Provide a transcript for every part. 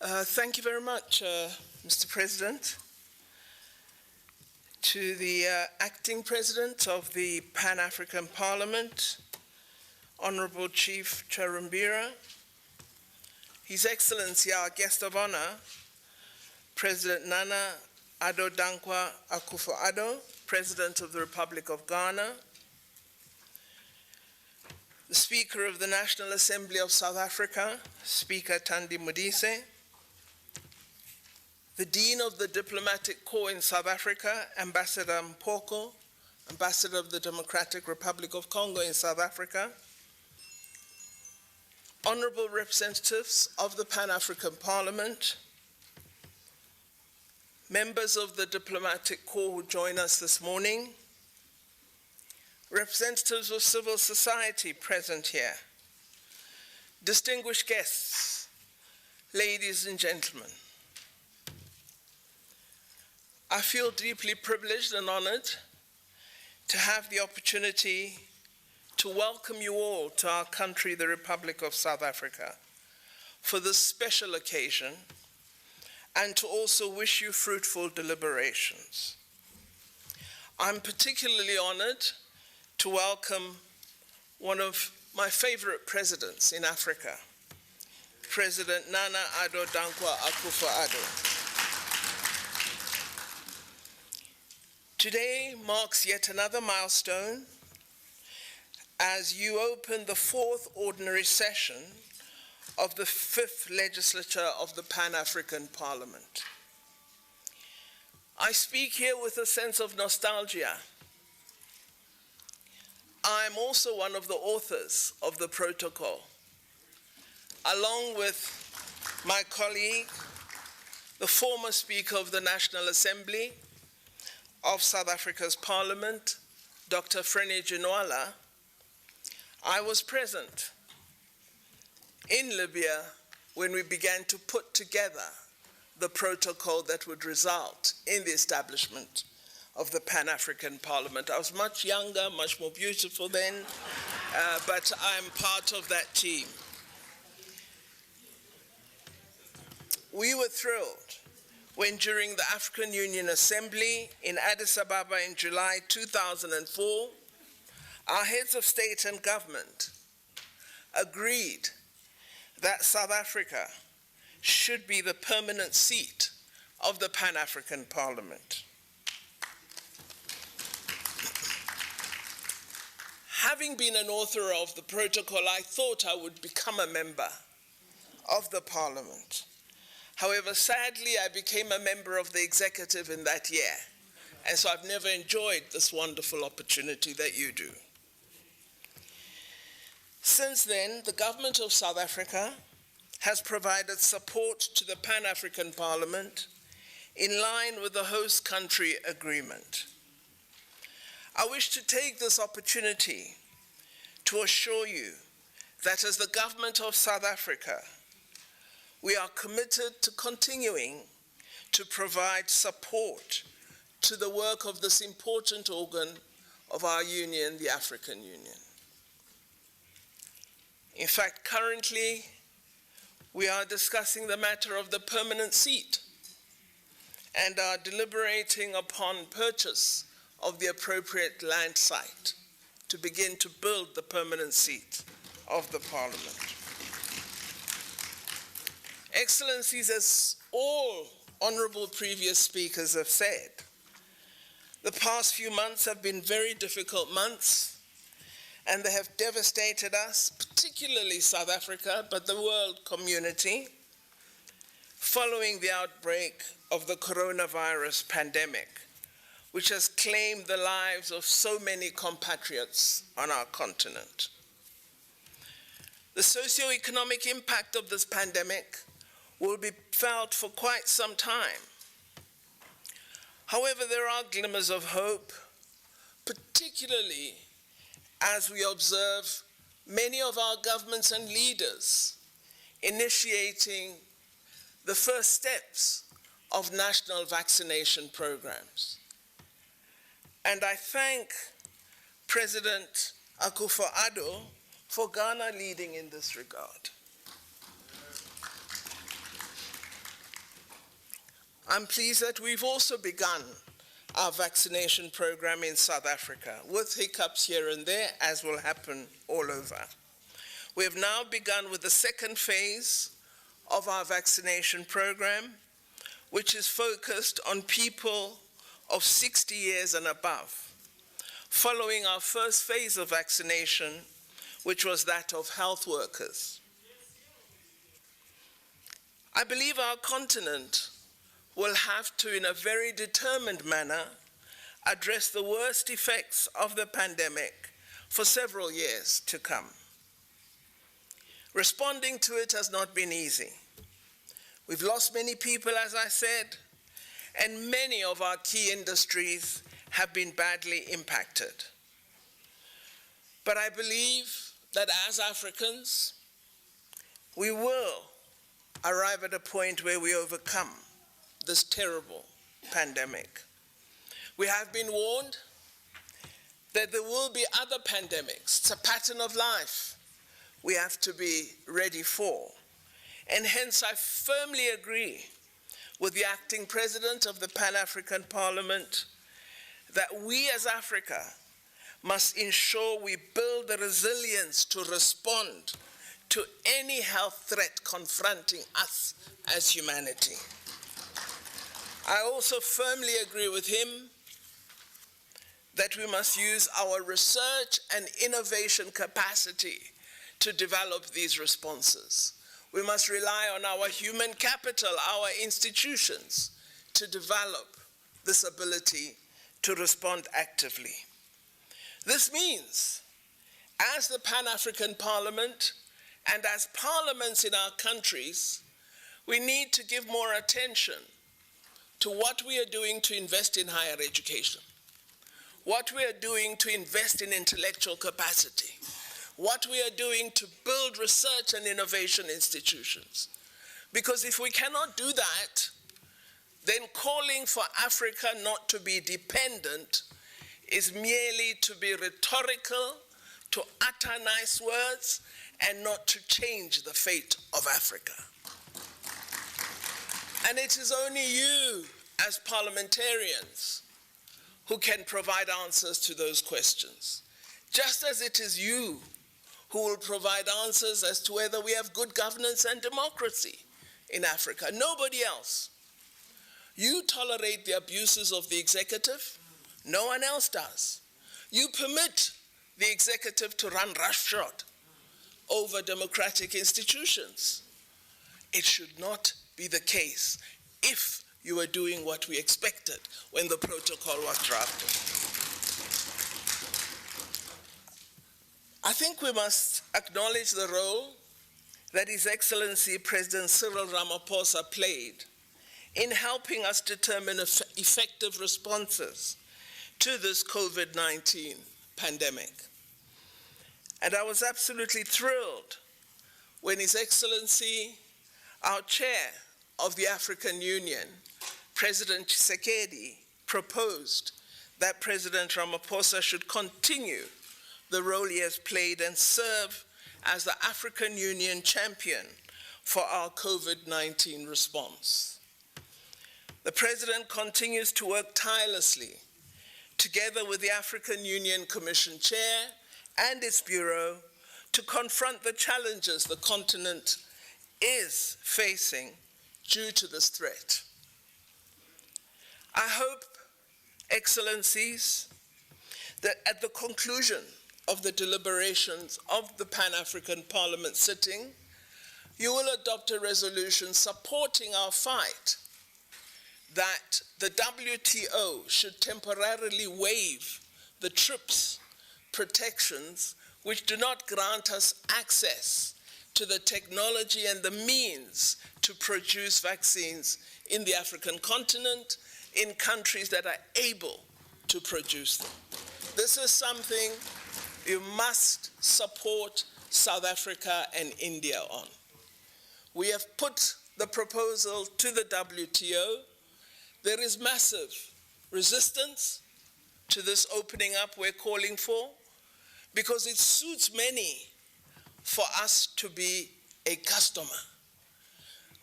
Thank you very much, Mr. President. To the Acting President of the Pan-African Parliament, Honorable Chief Charumbira, His Excellency, our guest of honor, President Nana Addo Dankwa Akufo-Addo, President of the Republic of Ghana, the Speaker of the National Assembly of South Africa, Speaker Thandi Modise, the Dean of the Diplomatic Corps in South Africa, Ambassador Mpoko, Ambassador of the Democratic Republic of Congo in South Africa, honorable representatives of the Pan-African Parliament, members of the Diplomatic Corps who join us this morning, representatives of civil society present here, distinguished guests, ladies and gentlemen. I feel deeply privileged and honored to have the opportunity to welcome you all to our country, the Republic of South Africa, for this special occasion, and to also wish you fruitful deliberations. I'm particularly honored to welcome one of my favorite presidents in Africa, President Nana Addo Dankwa Akufo-Addo. Today marks yet another milestone as you open the fourth ordinary session of the fifth legislature of the Pan-African Parliament. I speak here with a sense of nostalgia. I'm also one of the authors of the protocol, along with my colleague, the former Speaker of the National Assembly of South Africa's Parliament, Dr. Frene Ginwala. I was present in Libya when we began to put together the protocol that would result in the establishment of the Pan-African Parliament. I was much younger, much more beautiful then, but I'm part of that team. We were thrilled when during the African Union Assembly in Addis Ababa in July 2004, our heads of state and government agreed that South Africa should be the permanent seat of the Pan-African Parliament. Having been an author of the protocol, I thought I would become a member of the Parliament. However, sadly, I became a member of the executive in that year, and so I've never enjoyed this wonderful opportunity that you do. Since then, the government of South Africa has provided support to the Pan-African Parliament in line with the host country agreement. I wish to take this opportunity to assure you that as the government of South Africa, we are committed to continuing to provide support to the work of this important organ of our union, the African Union. In fact, currently, we are discussing the matter of the permanent seat and are deliberating upon purchase of the appropriate land site to begin to build the permanent seat of the Parliament. Excellencies, as all honorable previous speakers have said, the past few months have been very difficult months, and they have devastated us, particularly South Africa, but the world community, following the outbreak of the coronavirus pandemic, which has claimed the lives of so many compatriots on our continent. The socio-economic impact of this pandemic will be felt for quite some time. However, there are glimmers of hope, particularly as we observe many of our governments and leaders initiating the first steps of national vaccination programs. And I thank President Akufo-Addo for Ghana leading in this regard. I'm pleased that we've also begun our vaccination program in South Africa, with hiccups here and there, as will happen all over. We have now begun with the second phase of our vaccination program, which is focused on people of 60 years and above, following our first phase of vaccination, which was that of health workers. I believe our continent will have to, in a very determined manner, address the worst effects of the pandemic for several years to come. Responding to it has not been easy. We've lost many people, as I said, and many of our key industries have been badly impacted. But I believe that as Africans, we will arrive at a point where we overcome this terrible pandemic. We have been warned that there will be other pandemics. It's a pattern of life we have to be ready for. And hence I firmly agree with the acting president of the Pan-African Parliament that we as Africa must ensure we build the resilience to respond to any health threat confronting us as humanity. I also firmly agree with him that we must use our research and innovation capacity to develop these responses. We must rely on our human capital, our institutions, to develop this ability to respond actively. This means, as the Pan-African Parliament and as parliaments in our countries, we need to give more attention to what we are doing to invest in higher education, what we are doing to invest in intellectual capacity, what we are doing to build research and innovation institutions. Because if we cannot do that, then calling for Africa not to be dependent is merely to be rhetorical, to utter nice words, and not to change the fate of Africa. And it is only you, as parliamentarians, who can provide answers to those questions. Just as it is you who will provide answers as to whether we have good governance and democracy in Africa. Nobody else. You tolerate the abuses of the executive. No one else does. You permit the executive to run roughshod over democratic institutions. It should not be the case if you were doing what we expected when the protocol was drafted. I think we must acknowledge the role that His Excellency President Cyril Ramaphosa played in helping us determine effective responses to this COVID-19 pandemic. And I was absolutely thrilled when His Excellency, our chair of the African Union, President Tshisekedi, proposed that President Ramaphosa should continue the role he has played and serve as the African Union champion for our COVID-19 response. The President continues to work tirelessly together with the African Union Commission Chair and its Bureau to confront the challenges the continent is facing due to this threat. I hope, Excellencies, that at the conclusion of the deliberations of the Pan-African Parliament sitting, you will adopt a resolution supporting our fight that the WTO should temporarily waive the TRIPS protections which do not grant us access to the technology and the means to produce vaccines in the African continent, in countries that are able to produce them. This is something you must support South Africa and India on. We have put the proposal to the WTO. There is massive resistance to this opening up we're calling for because it suits many for us to be a customer.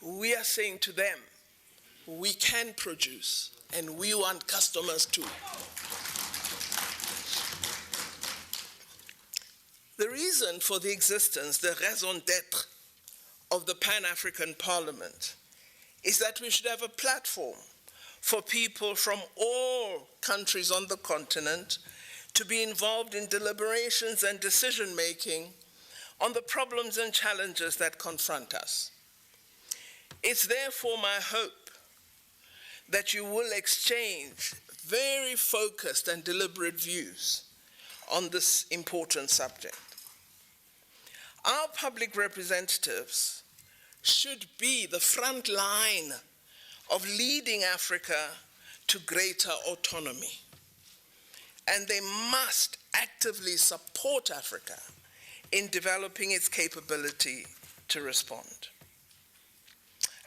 We are saying to them, we can produce, and we want customers too. The reason for the existence, the raison d'être of the Pan-African Parliament is that we should have a platform for people from all countries on the continent to be involved in deliberations and decision-making on the problems and challenges that confront us. It's therefore my hope that you will exchange very focused and deliberate views on this important subject. Our public representatives should be the front line of leading Africa to greater autonomy. And they must actively support Africa in developing its capability to respond.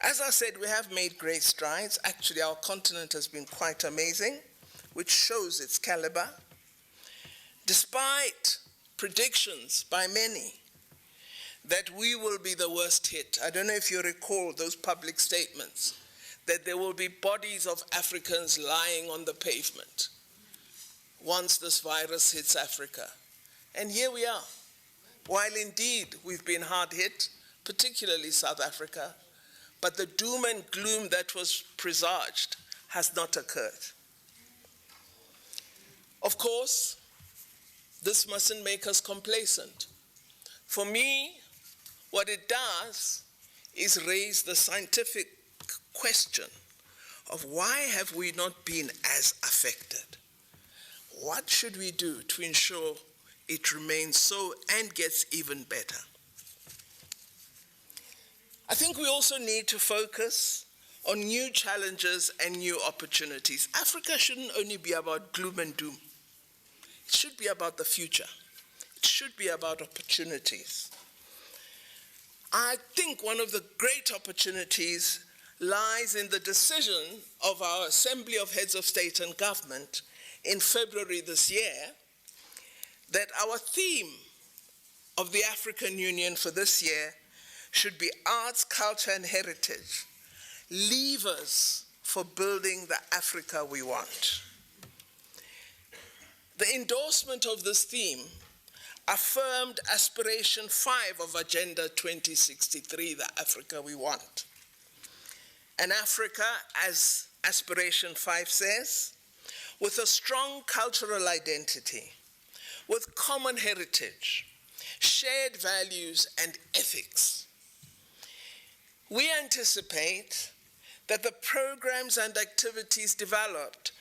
As I said, we have made great strides. Actually, our continent has been quite amazing, which shows its caliber. Despite predictions by many that we will be the worst hit. I don't know if you recall those public statements, that there will be bodies of Africans lying on the pavement once this virus hits Africa. And here we are. While indeed we've been hard hit, particularly South Africa, but the doom and gloom that was presaged has not occurred. Of course, this mustn't make us complacent. For me, what it does is raise the scientific question of why have we not been as affected? What should we do to ensure it remains so and gets even better? I think we also need to focus on new challenges and new opportunities. Africa shouldn't only be about gloom and doom. It should be about the future. It should be about opportunities. I think one of the great opportunities lies in the decision of our Assembly of Heads of State and Government in February this year that our theme of the African Union for this year should be arts, culture, and heritage, levers for building the Africa we want. The endorsement of this theme affirmed Aspiration 5 of Agenda 2063, the Africa we want. An Africa, as Aspiration 5 says, with a strong cultural identity, with common heritage, shared values, and ethics. We anticipate that the programs and activities developed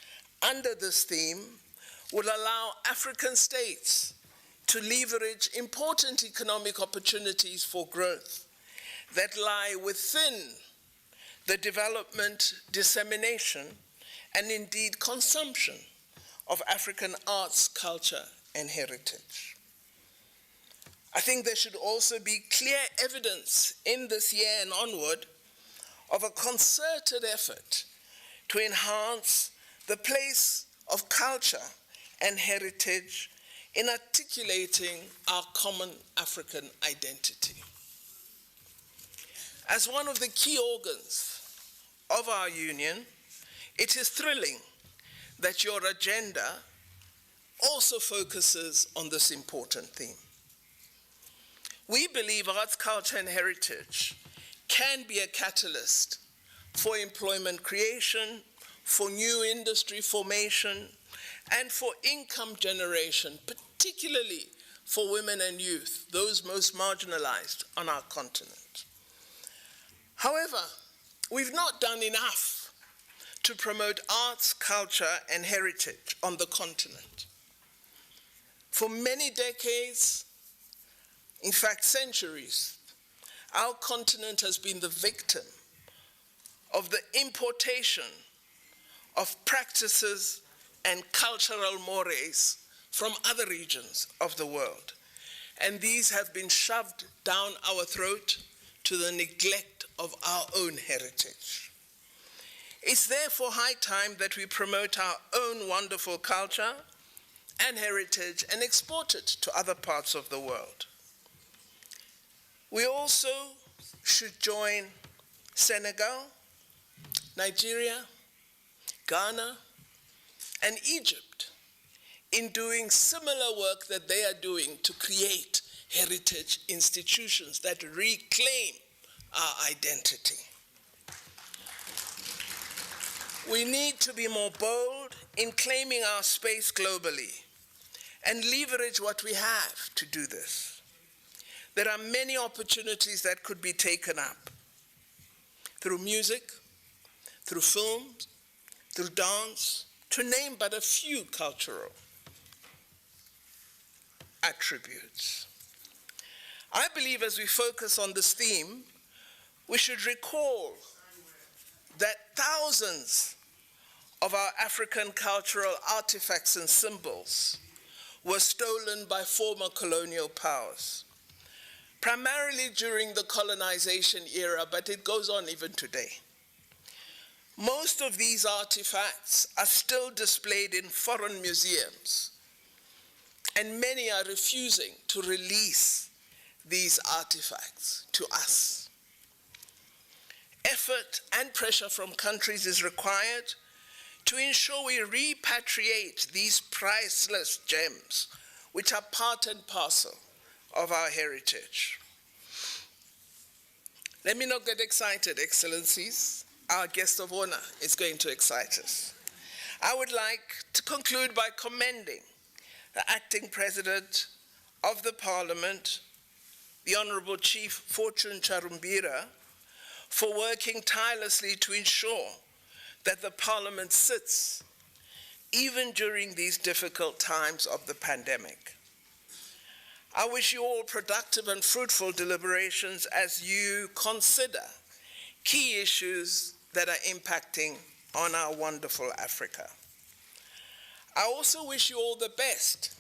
under this theme will allow African states to leverage important economic opportunities for growth that lie within the development, dissemination, and indeed consumption of African arts, culture, and heritage. I think there should also be clear evidence in this year and onward of a concerted effort to enhance the place of culture and heritage in articulating our common African identity. As one of the key organs of our union, it is thrilling that your agenda also focuses on this important theme. We believe arts, culture, and heritage can be a catalyst for employment creation, for new industry formation, and for income generation, particularly for women and youth, those most marginalized on our continent. However, we've not done enough to promote arts, culture, and heritage on the continent. For many decades, in fact centuries, our continent has been the victim of the importation of practices and cultural mores from other regions of the world. And these have been shoved down our throat to the neglect of our own heritage. It's therefore high time that we promote our own wonderful culture and heritage and export it to other parts of the world. We also should join Senegal, Nigeria, Ghana, and Egypt in doing similar work that they are doing to create heritage institutions that reclaim our identity. We need to be more bold in claiming our space globally and leverage what we have to do this. There are many opportunities that could be taken up through music, through films, through dance, to name but a few cultural attributes. I believe as we focus on this theme, we should recall that thousands of our African cultural artifacts and symbols were stolen by former colonial powers, primarily during the colonization era, but it goes on even today. Most of these artifacts are still displayed in foreign museums, and many are refusing to release these artifacts to us. Effort and pressure from countries is required to ensure we repatriate these priceless gems, which are part and parcel of our heritage. Let me not get excited, Excellencies. Our guest of honor is going to excite us. I would like to conclude by commending the acting president of the Parliament, the Honorable Chief Fortune Charumbira, for working tirelessly to ensure that the Parliament sits even during these difficult times of the pandemic. I wish you all productive and fruitful deliberations as you consider key issues that are impacting on our wonderful Africa. I also wish you all the best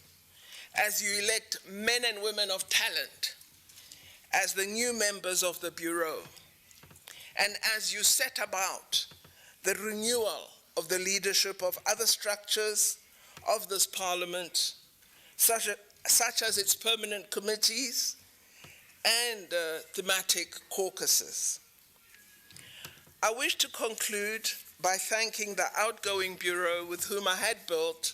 as you elect men and women of talent as the new members of the Bureau, and as you set about the renewal of the leadership of other structures of this Parliament, such as its permanent committees and thematic caucuses. I wish to conclude by thanking the outgoing Bureau with whom I had built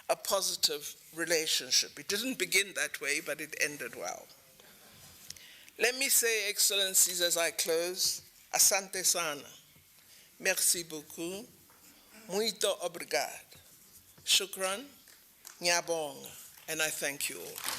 a positive relationship. It didn't begin that way, but it ended well. Let me say, Excellencies, as I close, asante sana, merci beaucoup, muito obrigado, shukran, ngiyabonga, and I thank you all.